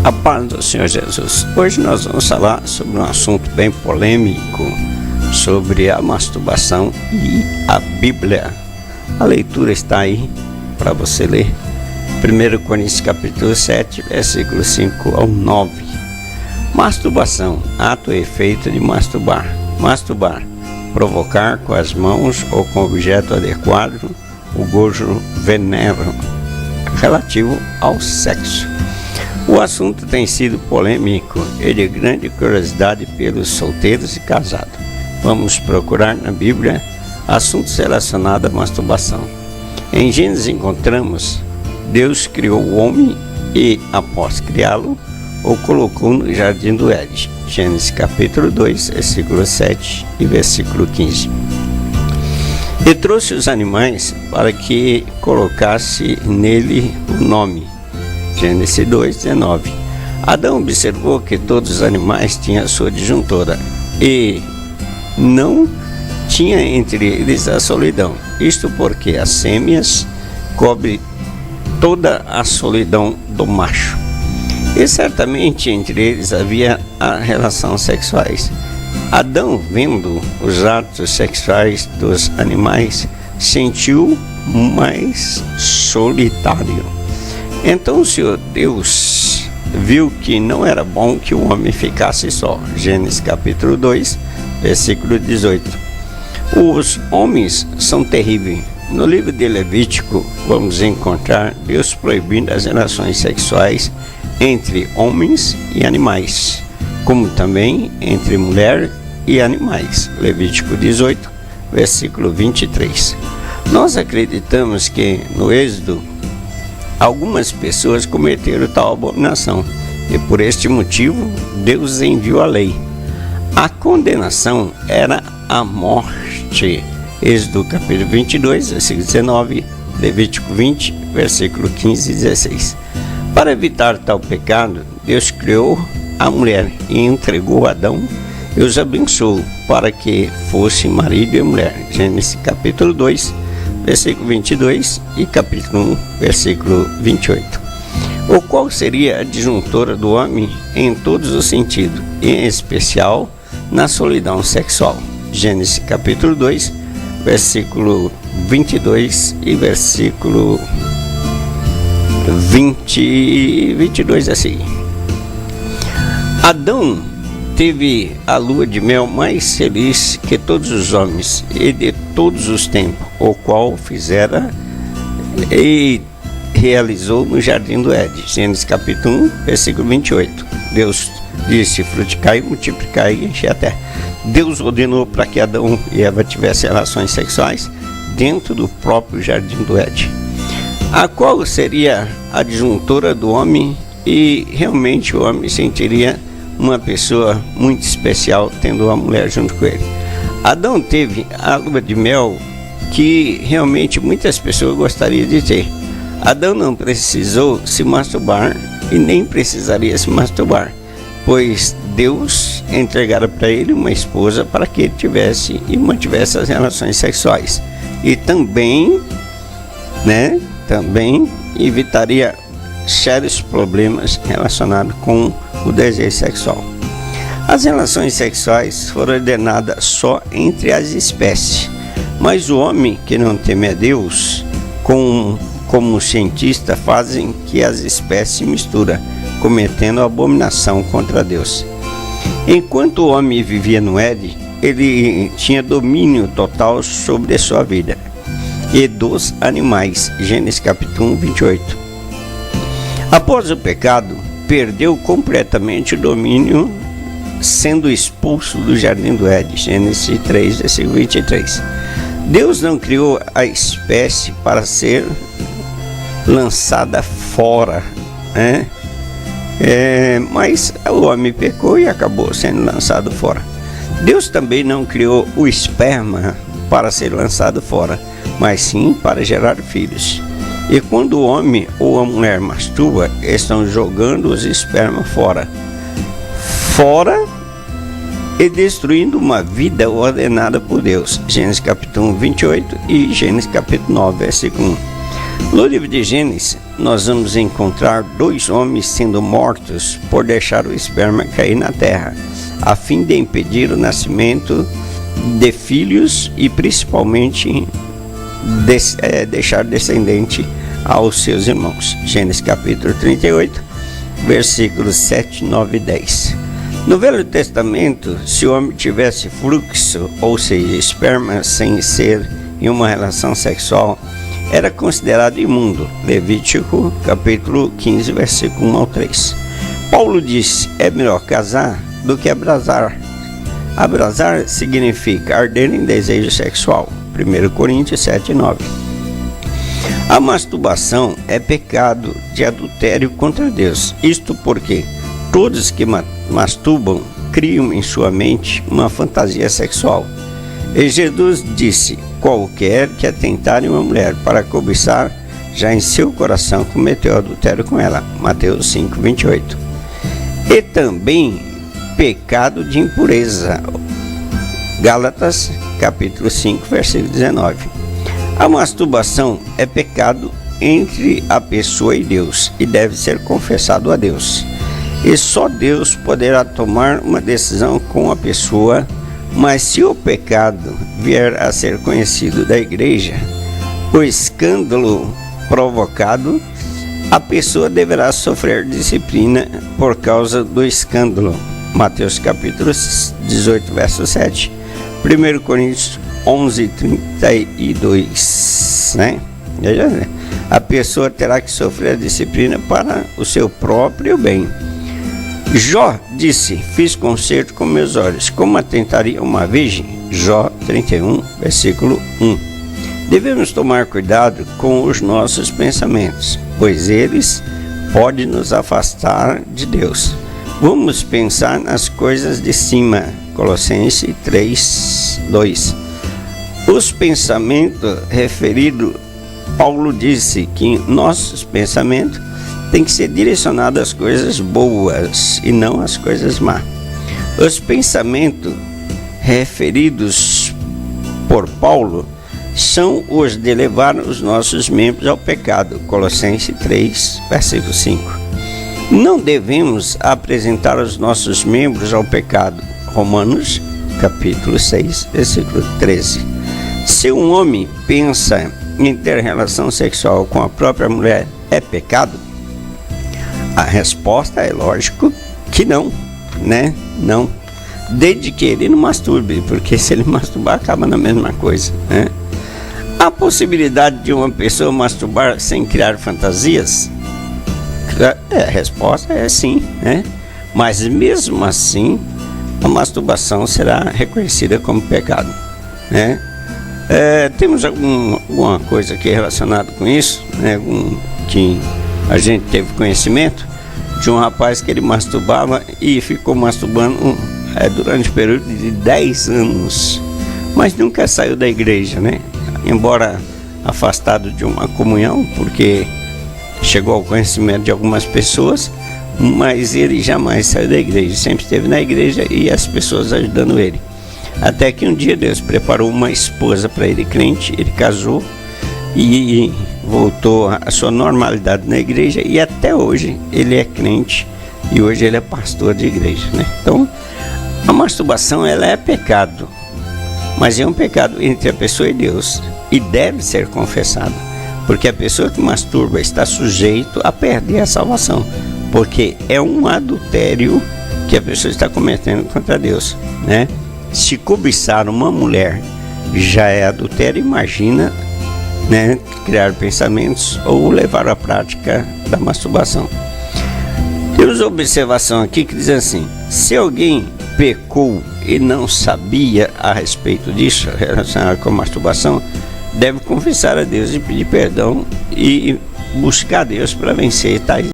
A paz do Senhor Jesus. Hoje nós vamos falar sobre um assunto bem polêmico, sobre a masturbação e a Bíblia. A leitura está aí para você ler. 1 Coríntios capítulo 7, versículo 5 ao 9. Masturbação, ato e efeito de masturbar. Masturbar, provocar com as mãos ou com objeto adequado o gozo venero relativo ao sexo. O assunto tem sido polêmico e de grande curiosidade pelos solteiros e casados. Vamos procurar na Bíblia assuntos relacionados à masturbação. Em Gênesis encontramos: Deus criou o homem e, após criá-lo, o colocou no jardim do Éden. Gênesis capítulo 2, versículo 7 e versículo 15. E trouxe os animais para que colocasse nele o nome. Gênesis 2, 19. Adão observou que todos os animais tinham sua disjuntora e não tinha entre eles a solidão. Isto porque as fêmeas cobrem toda a solidão do macho. E certamente entre eles havia a relação sexuais. Adão, vendo os atos sexuais dos animais, sentiu mais solitário. Então o Senhor Deus viu que não era bom que o homem ficasse só. Gênesis capítulo 2, versículo 18. Os homens são terríveis. No livro de Levítico vamos encontrar Deus proibindo as relações sexuais entre homens e animais, como também entre mulher e animais. Levítico 18, versículo 23. Nós acreditamos que no Êxodo algumas pessoas cometeram tal abominação e por este motivo Deus enviou a lei. A condenação era a morte. Êxodo capítulo 22, versículo 19, Levítico 20, versículo 15 e 16. Para evitar tal pecado, Deus criou a mulher e entregou Adão e os abençoou para que fosse marido e mulher. Gênesis capítulo 2, versículo 22 e capítulo 1, versículo 28. O qual seria a disjuntora do homem em todos os sentidos, em especial na solidão sexual. Gênesis capítulo 2, versículo 22 e versículo 22 assim. Adão teve a lua de mel mais feliz que todos os homens e de todos os tempos, o qual fizera e realizou no jardim do Éden. Gênesis capítulo 1, versículo 28. Deus disse: frutificai, multiplicai e enchei a terra. Deus ordenou para que Adão e Eva tivessem relações sexuais dentro do próprio jardim do Éden, a qual seria a disjuntora do homem, e realmente o homem sentiria uma pessoa muito especial tendo uma mulher junto com ele. Adão teve a lua de mel que realmente muitas pessoas gostariam de ter. Adão não precisou se masturbar e nem precisaria se masturbar, pois Deus entregara para ele uma esposa para que ele tivesse e mantivesse as relações sexuais. E também evitaria sérios problemas relacionados com o desejo sexual. As relações sexuais foram ordenadas só entre as espécies, mas o homem que não teme a Deus, como cientistas fazem que as espécies se misturam, cometendo abominação contra Deus. Enquanto o homem vivia no Éden, ele tinha domínio total sobre a sua vida e dos animais. Gênesis capítulo 1, 28. Após o pecado, perdeu completamente o domínio, sendo expulso do jardim do Éden. Gênesis 3, versículo 23. Deus não criou a espécie para ser lançada fora, mas o homem pecou e acabou sendo lançado fora. Deus também não criou o esperma para ser lançado fora, mas sim para gerar filhos. E quando o homem ou a mulher masturba, estão jogando os espermas fora e destruindo uma vida ordenada por Deus. Gênesis capítulo 1, 28 e Gênesis capítulo 9, versículo 1. No livro de Gênesis, nós vamos encontrar 2 homens sendo mortos por deixar o esperma cair na terra, a fim de impedir o nascimento de filhos e principalmente deixar descendente aos seus irmãos. Gênesis capítulo 38, versículos 7, 9 e 10. No Velho Testamento, se o homem tivesse fluxo, ou seja, esperma sem ser em uma relação sexual, era considerado imundo. Levítico capítulo 15, versículo 1 ao 3. Paulo disse: é melhor casar do que abrasar. Abrasar significa arder em desejo sexual. 1 Coríntios 7, 9. A masturbação é pecado de adultério contra Deus. Isto porque todos que masturbam criam em sua mente uma fantasia sexual. E Jesus disse: qualquer que atentar em uma mulher para cobiçar, já em seu coração cometeu adultério com ela. Mateus 5, 28. E também pecado de impureza. Gálatas capítulo 5, versículo 19. A masturbação é pecado entre a pessoa e Deus e deve ser confessado a Deus. E só Deus poderá tomar uma decisão com a pessoa, mas se o pecado vier a ser conhecido da igreja, o escândalo provocado, a pessoa deverá sofrer disciplina por causa do escândalo. Mateus capítulo 18, verso 7, 1 Coríntios 11, 32, né? A pessoa terá que sofrer a disciplina para o seu próprio bem. Jó disse: fiz concerto com meus olhos, como atentaria uma virgem? Jó 31, versículo 1. Devemos tomar cuidado com os nossos pensamentos, pois eles podem nos afastar de Deus. Vamos pensar nas coisas de cima. Colossenses 3, 2. Os pensamentos referidos, Paulo disse que nossos pensamentos têm que ser direcionados às coisas boas e não às coisas más. Os pensamentos referidos por Paulo são os de levar os nossos membros ao pecado. Colossenses 3, versículo 5. Não devemos apresentar os nossos membros ao pecado. Romanos capítulo 6, versículo 13. Se um homem pensa em ter relação sexual com a própria mulher, é pecado? A resposta é lógico que não, né? Não. Desde que ele não masturbe, porque se ele masturbar acaba na mesma coisa, né? A possibilidade de uma pessoa masturbar sem criar fantasias? A resposta é sim, né? Mas mesmo assim, a masturbação será reconhecida como pecado, né? Temos alguma coisa aqui relacionada com isso, né? Que a gente teve conhecimento de um rapaz que ele masturbava e ficou masturbando durante um período de 10 anos, mas nunca saiu da igreja, né? Embora afastado de uma comunhão, porque chegou ao conhecimento de algumas pessoas, mas ele jamais saiu da igreja, sempre esteve na igreja e as pessoas ajudando ele. Até que um dia Deus preparou uma esposa para ele, crente, ele casou e voltou à sua normalidade na igreja, e até hoje ele é crente e hoje ele é pastor de igreja, né? Então, a masturbação ela é pecado, mas é um pecado entre a pessoa e Deus e deve ser confessado, porque a pessoa que masturba está sujeito a perder a salvação, porque é um adultério que a pessoa está cometendo contra Deus, né? Se cobiçar uma mulher já é adultério, imagina, né, criar pensamentos ou levar à prática da masturbação. Temos uma observação aqui que diz assim: se alguém pecou e não sabia a respeito disso, relacionado com a masturbação, deve confessar a Deus e pedir perdão e buscar a Deus para vencer tais